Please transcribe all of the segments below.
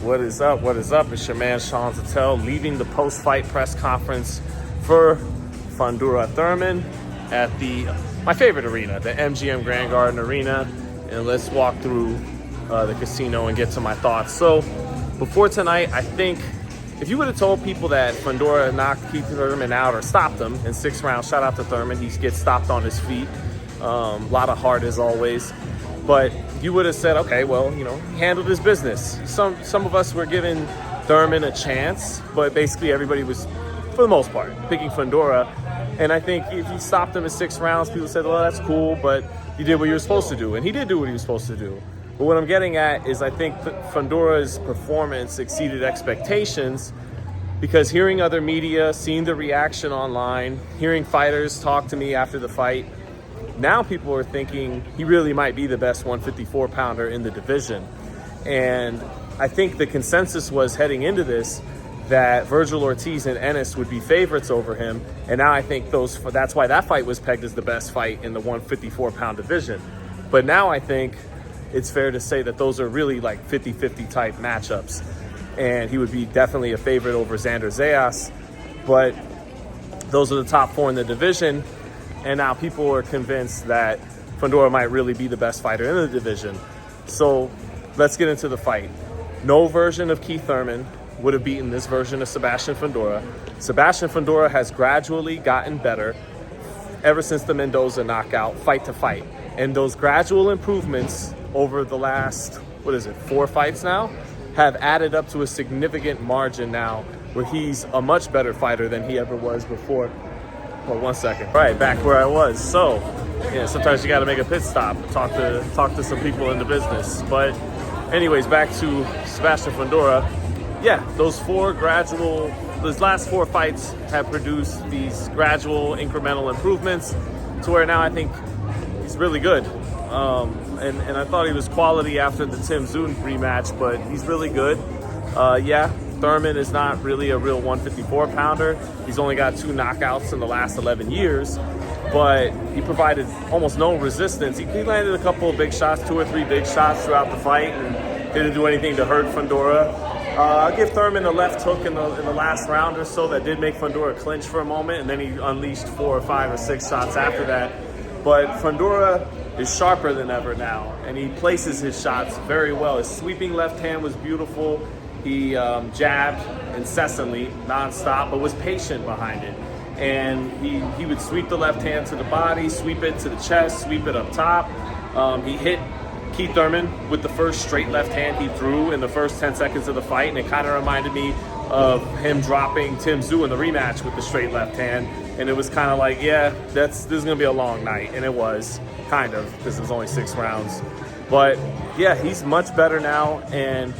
What is up? What is up? It's your man Sean Zittel leaving the post-fight press conference for Fundora Thurman at my favorite arena, the MGM Grand Garden Arena. And let's walk through the casino and get to my thoughts. So before tonight, I think if you would have told people that Fundora knocked Keith Thurman out or stopped him in 6 rounds, shout out to Thurman, he gets stopped on his feet. A lot of heart as always. But you would have said, okay, well, he handled his business. Some of us were giving Thurman a chance, but basically everybody was, for the most part, picking Fundora. And I think if you stopped him in 6 rounds, people said, well, that's cool, but you did what you were supposed to do. And he did do what he was supposed to do. But what I'm getting at is I think Fundora's performance exceeded expectations because hearing other media, seeing the reaction online, hearing fighters talk to me after the fight, now people are thinking he really might be the best 154-pounder in the division. And I think the consensus was heading into this that Virgil Ortiz and Ennis would be favorites over him. And now I think that's why that fight was pegged as the best fight in the 154-pound division. But now I think it's fair to say that those are really like 50-50 type matchups. And he would be definitely a favorite over Xander Zayas. But those are the top 4 in the division. And now people are convinced that Fundora might really be the best fighter in the division. So let's get into the fight. No version of Keith Thurman would have beaten this version of Sebastian Fundora. Sebastian Fundora has gradually gotten better ever since the Mendoza knockout, fight to fight. And those gradual improvements over the last, 4 fights now, have added up to a significant margin now where he's a much better fighter than he ever was before. Well, 1 second. All right, back where I was. So, yeah, sometimes you got to make a pit stop, talk to some people in the business. But anyways, back to Sebastian Fundora. Yeah, those last 4 fights have produced these gradual incremental improvements to where now I think he's really good. And I thought he was quality after the Tim Zun rematch, but he's really good. Thurman is not really a real 154-pounder. He's only got 2 knockouts in the last 11 years, but he provided almost no resistance. He landed a couple of big shots, 2 or 3 big shots throughout the fight, and didn't do anything to hurt Fundora. I'll give Thurman a left hook in the last round or so that did make Fundora clinch for a moment, and then he unleashed 4 or 5 or 6 shots after that. But Fundora is sharper than ever now, and he places his shots very well. His sweeping left hand was beautiful. He jabbed incessantly, nonstop, but was patient behind it. And he would sweep the left hand to the body, sweep it to the chest, sweep it up top. He hit Keith Thurman with the first straight left hand he threw in the first 10 seconds of the fight, and it kind of reminded me of him dropping Tim Zhu in the rematch with the straight left hand. And it was kind of like, yeah, this is going to be a long night. And it was, kind of, because it was only 6 rounds. But yeah, he's much better now, and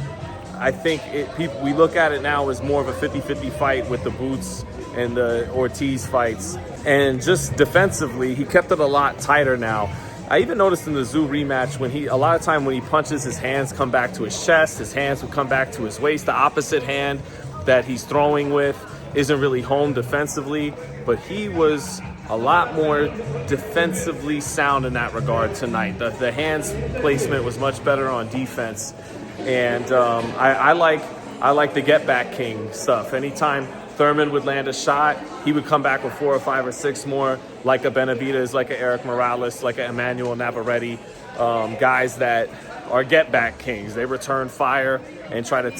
I think we look at it now as more of a 50-50 fight with the Boots and the Ortiz fights. And just defensively, he kept it a lot tighter now. I even noticed in the Zhu rematch a lot of time when he punches, his hands come back to his chest, his hands would come back to his waist. The opposite hand that he's throwing with isn't really home defensively, but he was a lot more defensively sound in that regard tonight. The hands placement was much better on defense. And I like the get back king stuff. Anytime Thurman would land a shot, he would come back with 4 or 5 or 6 more, like a Benavidez, like a Eric Morales, like a Emmanuel Navarrete, guys that are get back kings. They return fire and try to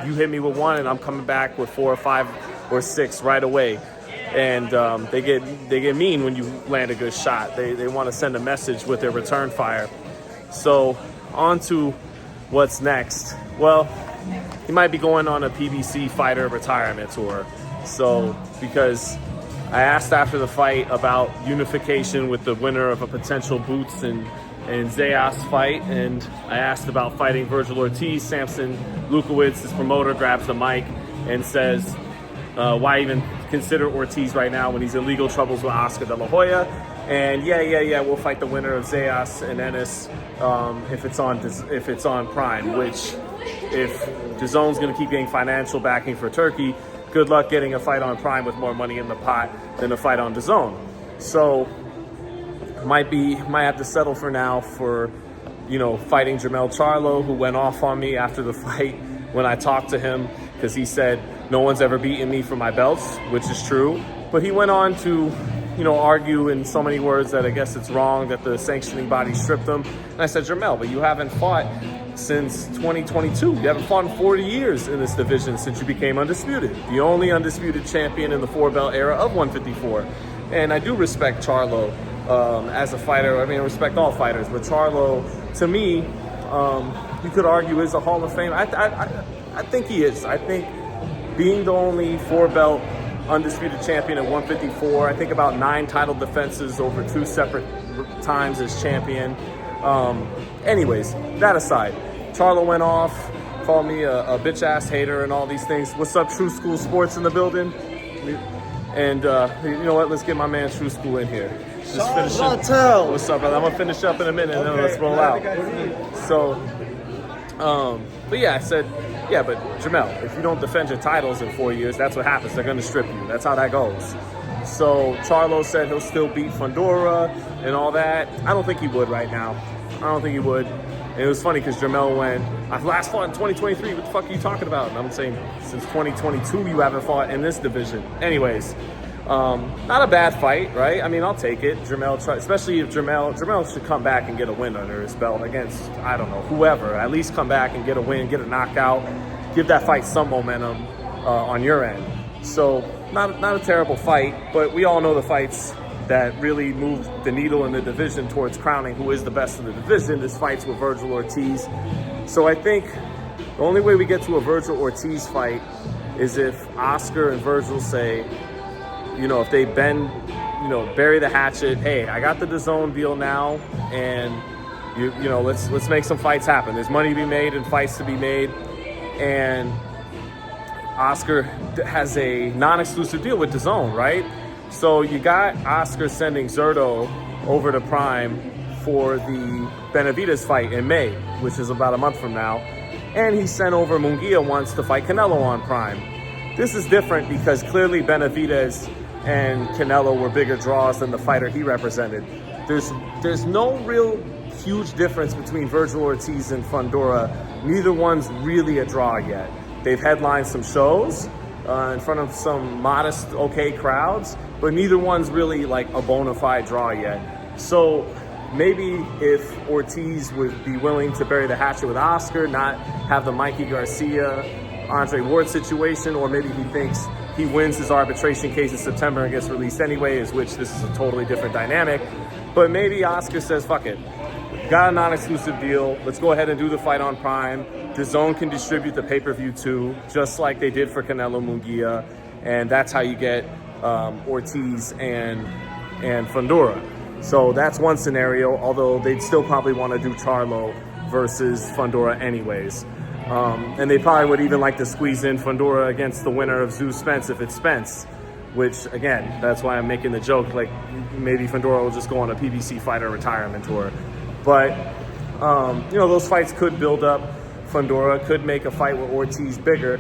you hit me with 1 and I'm coming back with 4 or 5 or 6 right away. And they get mean when you land a good shot. They want to send a message with their return fire. So on to what's next. Well, he might be going on a PBC fighter retirement tour. So, because I asked after the fight about unification with the winner of a potential Boots and Zayas fight, and I asked about fighting Virgil Ortiz. Samson Lukowitz, his promoter, grabs the mic and says, why even consider Ortiz right now when he's in legal troubles with Oscar De La Hoya? And yeah, we'll fight the winner of Zayas and Ennis if it's on Prime. Which, if DAZN's going to keep getting financial backing for Turkey, good luck getting a fight on Prime with more money in the pot than a fight on DAZN. So might have to settle for now for fighting Jermell Charlo, who went off on me after the fight. when I talked to him, because he said, no one's ever beaten me for my belts, which is true. But he went on to, argue in so many words that I guess it's wrong that the sanctioning body stripped him. And I said, Jermell, but you haven't fought since 2022. You haven't fought in 40 years in this division since you became undisputed. The only undisputed champion in the 4-belt era of 154. And I do respect Charlo as a fighter. I mean, I respect all fighters, but Charlo, to me, you could argue is a Hall of Fame. I think he is. I think being the only 4-belt undisputed champion at 154, I think about 9 title defenses over 2 separate times as champion. Anyways, that aside, Charlo went off, called me a bitch-ass hater and all these things. What's up, True School Sports in the building? And you know what? Let's get my man True School in here. Just finish up. What's up, brother? I'm gonna finish up in a minute and then let's roll out. So, but yeah, I said, yeah, but Jermell, if you don't defend your titles in 4 years, that's what happens. They're gonna strip you. That's how that goes. So Charlo said he'll still beat Fundora and all that. I don't think he would right now. I don't think he would. And it was funny because Jermell went, I last fought in 2023. What the fuck are you talking about? And I'm saying, since 2022, you haven't fought in this division. Anyways, not a bad fight, right? I mean, I'll take it. Jermell, especially if Jermell should come back and get a win under his belt against, I don't know, whoever. At least come back and get a win, get a knockout, give that fight some momentum on your end. So not a terrible fight, but we all know the fights that really moved the needle in the division towards crowning who is the best in the division. This fight's with Virgil Ortiz. So I think the only way we get to a Virgil Ortiz fight is if Oscar and Virgil say, if they bend, bury the hatchet. Hey, I got the DAZN deal now, and let's make some fights happen. There's money to be made and fights to be made, and Oscar has a non-exclusive deal with DAZN, right? So you got Oscar sending Zittel over to Prime for the Benavidez fight in May, which is about a month from now. And he sent over Munguia once to fight Canelo on Prime. This is different because clearly Benavidez and Canelo were bigger draws than the fighter he represented. There's no real huge difference between Virgil Ortiz and Fundora. Neither one's really a draw yet. They've headlined some shows in front of some modest, okay crowds, but neither one's really like a bona fide draw yet. So maybe if Ortiz would be willing to bury the hatchet with Oscar, not have the Mikey Garcia, Andre Ward situation, or maybe he thinks he wins his arbitration case in September and gets released anyway, which this is a totally different dynamic. But maybe Oscar says, fuck it. Got a non-exclusive deal. Let's go ahead and do the fight on Prime. DAZN can distribute the pay-per-view too, just like they did for Canelo Munguia. And that's how you get Ortiz and Fundora. So that's one scenario, although they'd still probably want to do Charlo versus Fundora anyways. And they probably would even like to squeeze in Fundora against the winner of Zeus Spence if it's Spence, which again, that's why I'm making the joke, like maybe Fundora will just go on a PBC fighter retirement tour. But, those fights could build up. Fundora could make a fight with Ortiz bigger.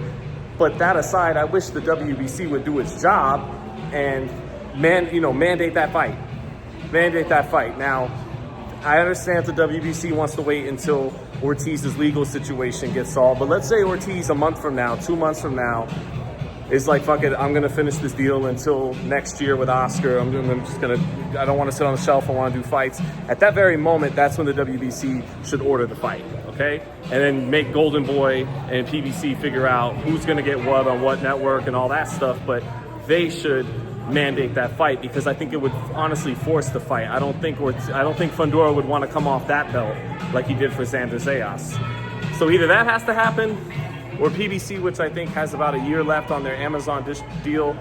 But that aside, I wish the WBC would do its job and mandate that fight. Mandate that fight. Now, I understand the WBC wants to wait until Ortiz's legal situation gets solved, but let's say Ortiz a month from now, 2 months from now, is like, fuck it, I'm gonna finish this deal until next year with Oscar. I don't wanna sit on the shelf, I wanna do fights. At that very moment, that's when the WBC should order the fight, okay? And then make Golden Boy and PBC figure out who's gonna get what on what network and all that stuff, but they should mandate that fight because I think it would honestly force the fight. I don't think Fundora would want to come off that belt like he did for Xander Zayas. So either that has to happen, or PBC, which I think has about a year left on their Amazon deal,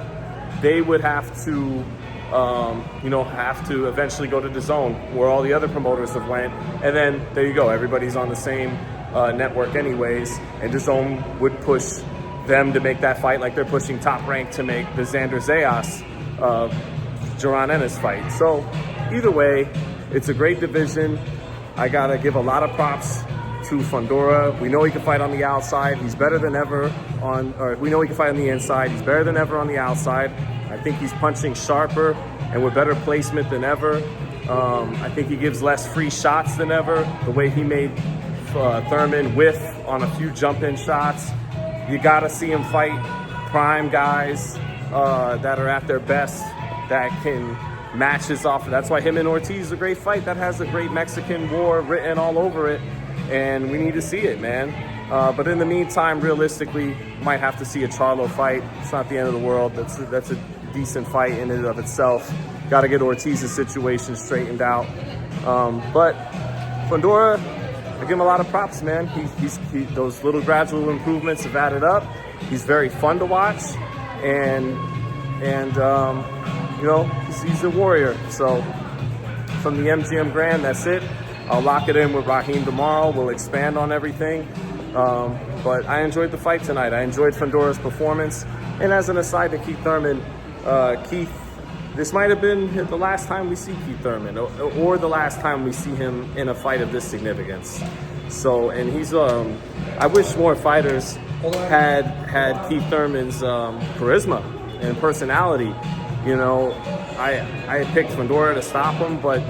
they would have to, eventually go to DAZN where all the other promoters have went, and then there you go. Everybody's on the same network anyways, and DAZN would push them to make that fight like they're pushing Top Rank to make the Xander Zayas Jaron Ennis fight. So either way, it's a great division. I gotta give a lot of props to Fundora. We know he can fight on the outside. He's better than ever we know he can fight on the inside. He's better than ever on the outside. I think he's punching sharper and with better placement than ever. I think he gives less free shots than ever. The way he made Thurman whiff on a few jump-in shots. You gotta see him fight prime guys that are at their best, that can match his offer. That's why him and Ortiz is a great fight. That has a great Mexican war written all over it, and we need to see it, man. But in the meantime, realistically, might have to see a Charlo fight. It's not the end of the world. That's a decent fight in and of itself. Got to get Ortiz's situation straightened out. But Fundora, I give him a lot of props, man. Those little gradual improvements have added up. He's very fun to watch, and you know, he's a warrior. So from the MGM Grand, that's it. I'll lock it in with Raheem tomorrow. We'll expand on everything. But I enjoyed the fight tonight. I enjoyed Fundora's performance. And as an aside to Keith Thurman, Keith, this might have been the last time we see Keith Thurman, or the last time we see him in a fight of this significance. So, and he's, I wish more fighters had Keith Thurman's charisma and personality. You know, I picked Fundora to stop him, but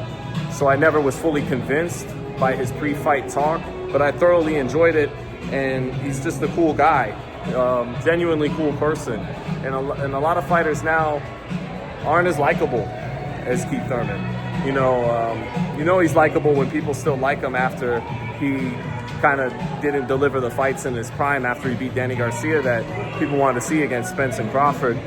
so I never was fully convinced by his pre-fight talk, but I thoroughly enjoyed it, and he's just a cool guy, genuinely cool person. And a lot of fighters now aren't as likable as Keith Thurman. You know he's likable when people still like him after he kind of didn't deliver the fights in his prime after he beat Danny Garcia that people wanted to see against Spence and Crawford.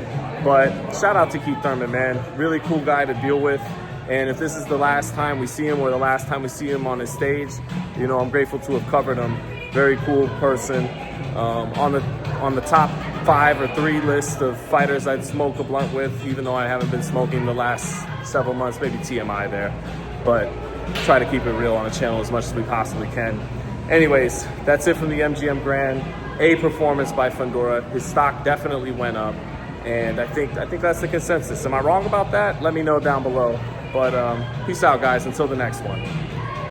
But shout out to Keith Thurman, man. Really cool guy to deal with. And if this is the last time we see him, or the last time we see him on his stage, you know, I'm grateful to have covered him. Very cool person. On the top 5 or 3 list of fighters I'd smoke a blunt with, even though I haven't been smoking the last several months, maybe TMI there. But try to keep it real on the channel as much as we possibly can. Anyways, that's it from the MGM Grand. A performance by Fundora. His stock definitely went up, and I think that's the consensus. Am I wrong about that? Let me know down below. But peace out, guys. Until the next one.